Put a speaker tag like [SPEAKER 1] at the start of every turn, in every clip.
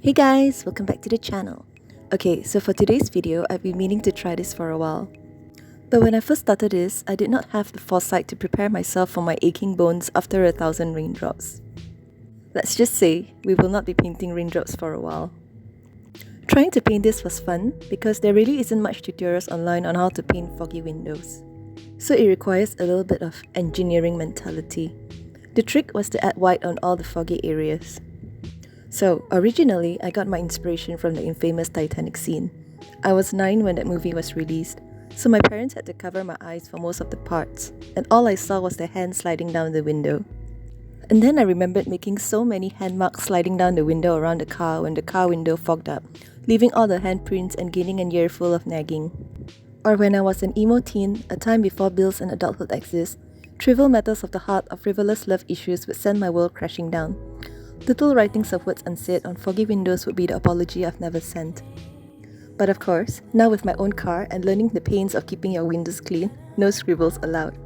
[SPEAKER 1] Hey guys, welcome back to the channel. Okay, so for today's video, I've been meaning to try this for a while. But when I first started this, I did not have the foresight to prepare myself for my aching bones after 1,000 raindrops. Let's just say, we will not be painting raindrops for a while. Trying to paint this was fun because there really isn't much tutorials online on how to paint foggy windows. So it requires a little bit of engineering mentality. The trick was to add white on all the foggy areas. So, originally, I got my inspiration from the infamous Titanic scene. I was 9 when that movie was released, so my parents had to cover my eyes for most of the parts, and all I saw was the hand sliding down the window. And then I remembered making so many hand marks sliding down the window around the car when the car window fogged up, leaving all the handprints and gaining an earful of nagging. Or when I was an emo teen, a time before bills and adulthood exist, trivial matters of the heart or frivolous love issues would send my world crashing down. Little writings of words unsaid on foggy windows would be the apology I've never sent. But of course, now with my own car and learning the pains of keeping your windows clean, no scribbles allowed.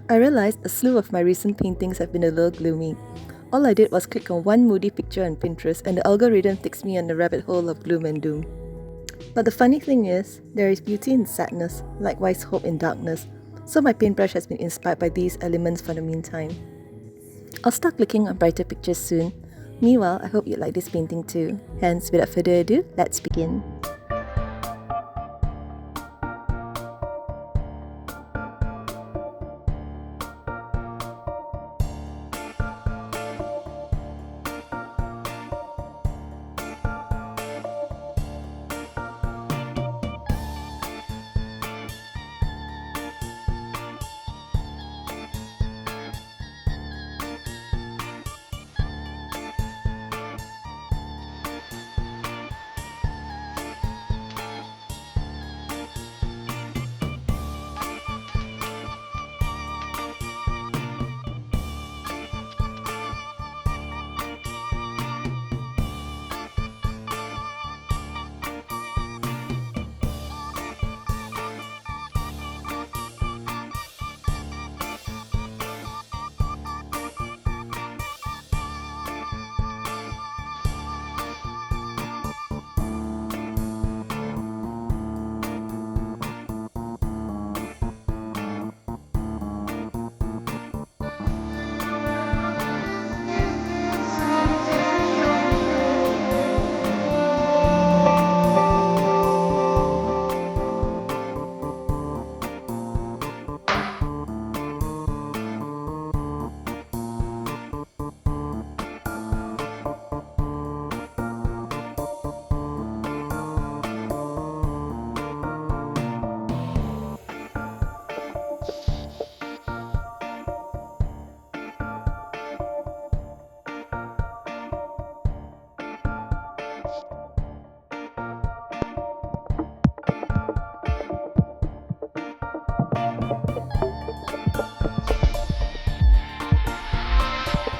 [SPEAKER 1] I realized a slew of my recent paintings have been a little gloomy. All I did was click on one moody picture on Pinterest and the algorithm takes me on the rabbit hole of gloom and doom. But the funny thing is, there is beauty in sadness, likewise hope in darkness, so my paintbrush has been inspired by these elements for the meantime. I'll start clicking on brighter pictures soon. Meanwhile, I hope you like this painting too. Hence, without further ado, let's begin.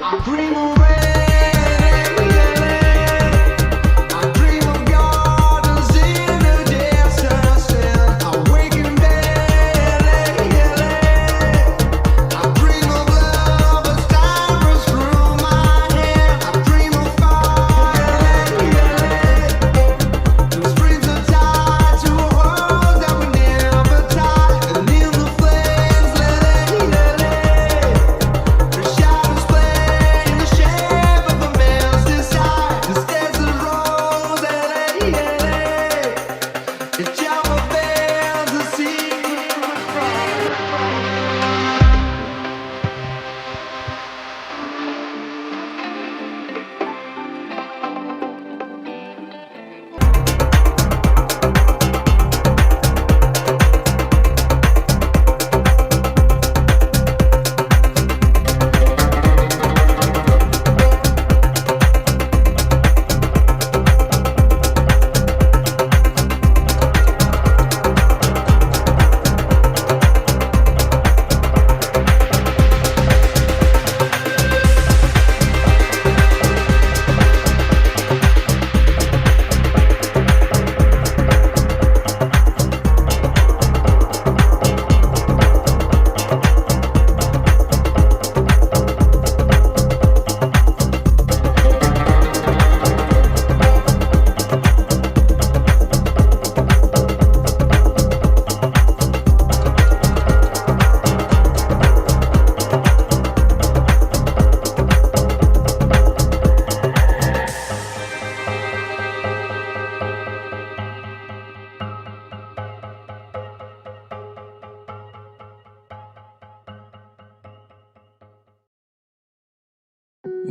[SPEAKER 2] I dream of rain, I dream of gardens in the distance, and I wake in bed, I dream of love as time runs through my head. I dream of fire, the streams are tied to a world that we never tie, and in the flames, the shadows play in the shade.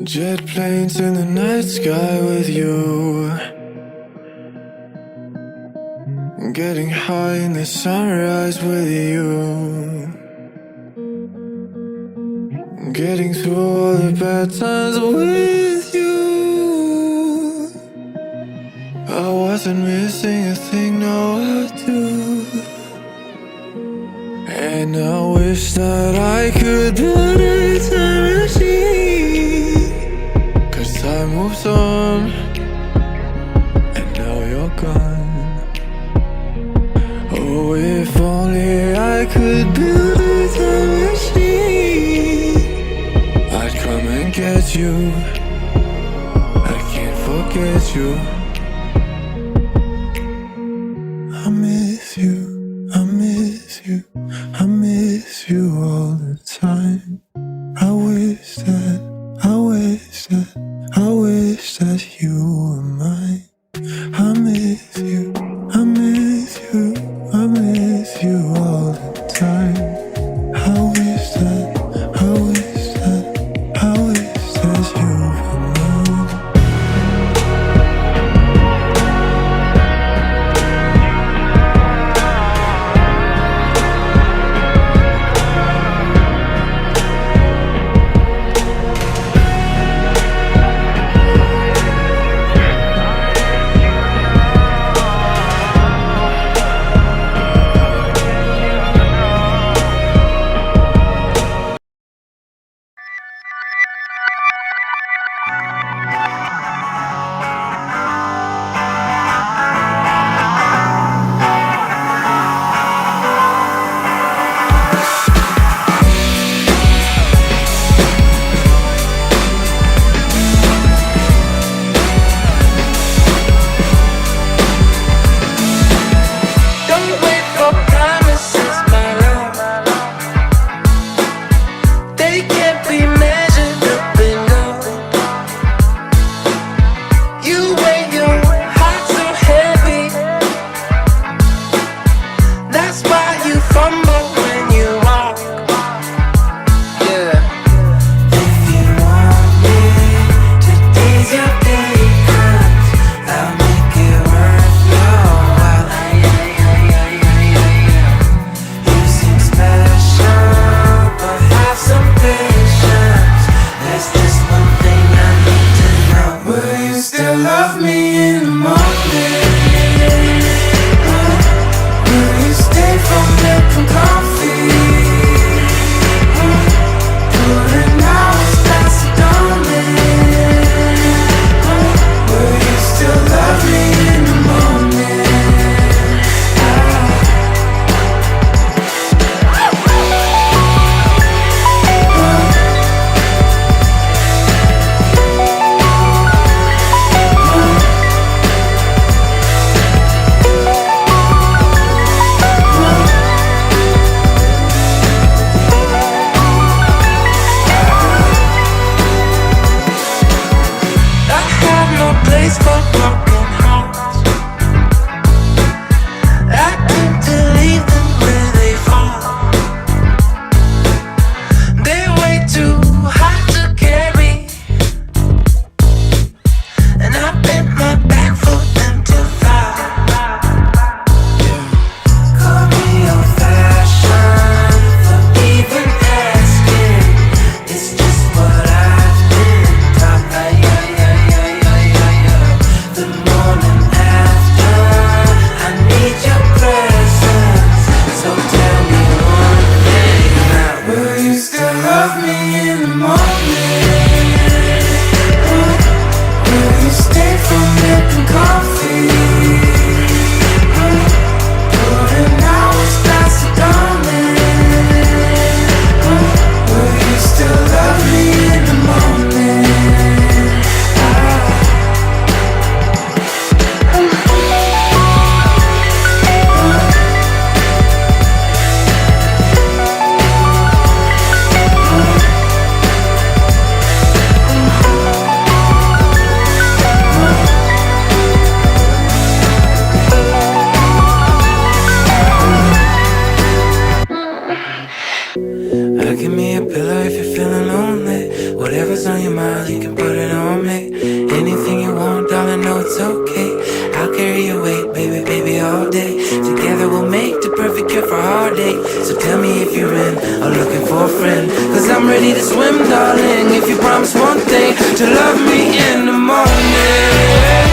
[SPEAKER 3] Jet planes in the night sky with you, getting high in the sunrise with you, getting through all the bad times with you. I wasn't missing a thing, no I do. And I wish that I could build a time machine, 'cause time moves on, and now you're gone. Oh, if only I could build a time machine, I'd come and get you. I can't forget you. I miss you, I miss you, I miss you all the time. I wish that, I wish that, I wish that you were mine. I miss you, I miss you, I miss you all the time. I wish that, I wish that, I wish that you were mine.
[SPEAKER 4] miles, you can put it on me. Anything you want, darling, know it's okay. I'll carry your weight, baby, baby, all day. Together we'll make the perfect cure for heartache. So tell me if you're in or looking for a friend, 'cause I'm ready to swim, darling. If you promise one thing, to love me in the morning.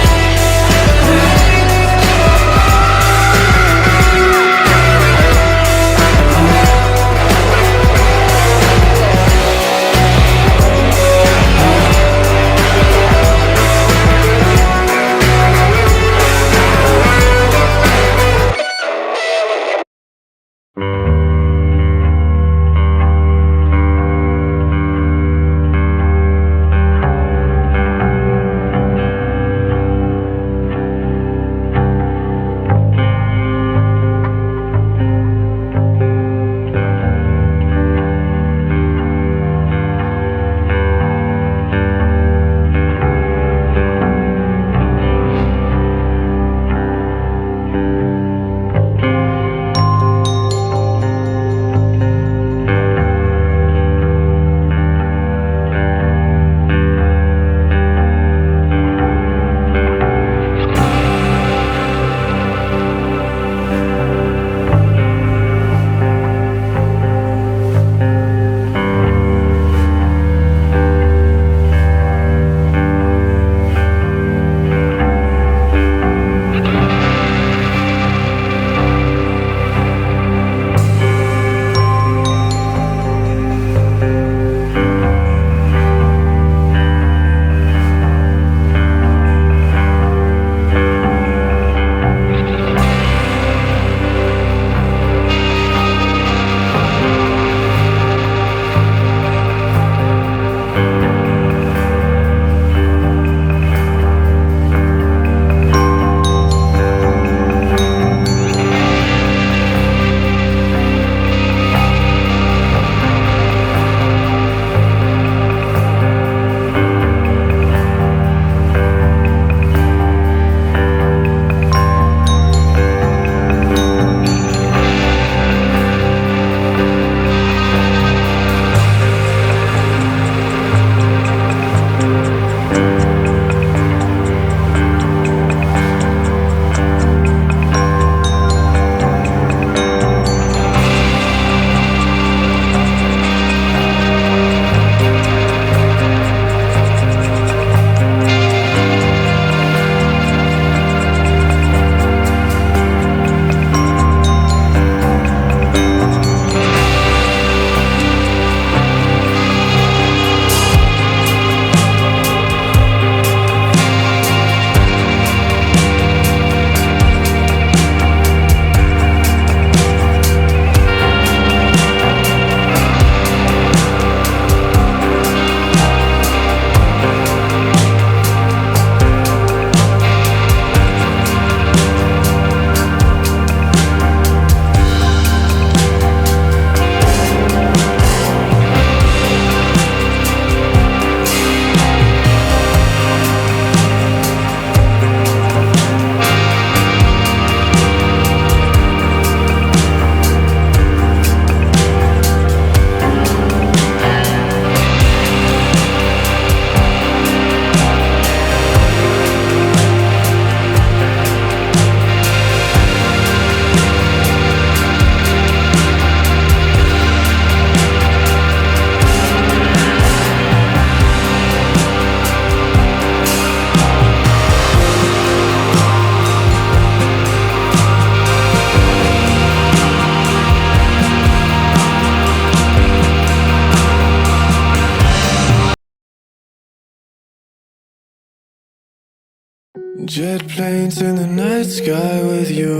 [SPEAKER 3] Jet planes in the night sky with you,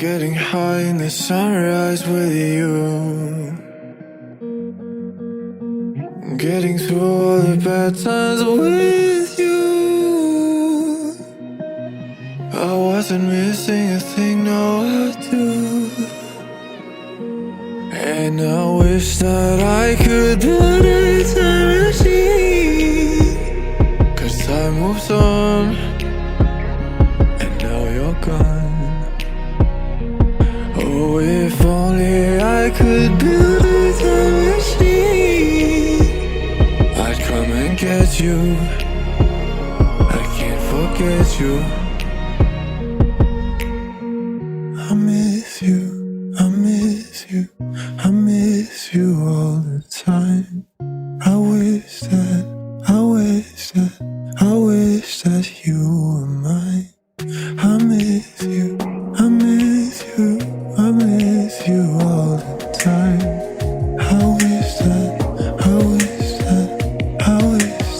[SPEAKER 3] getting high in the sunrise with you, getting through all the bad times with you. I wasn't missing a thing, now I do. And I wish that I could build a time machine, 'cause time moves on, and now you're gone. Oh, if only I could build a time machine. miss you. I can't forget you. I miss you, I miss you, I miss you all the time. I wish that, I wish that, I wish that you were mine. I miss you, I miss you, I miss you all the time. I wish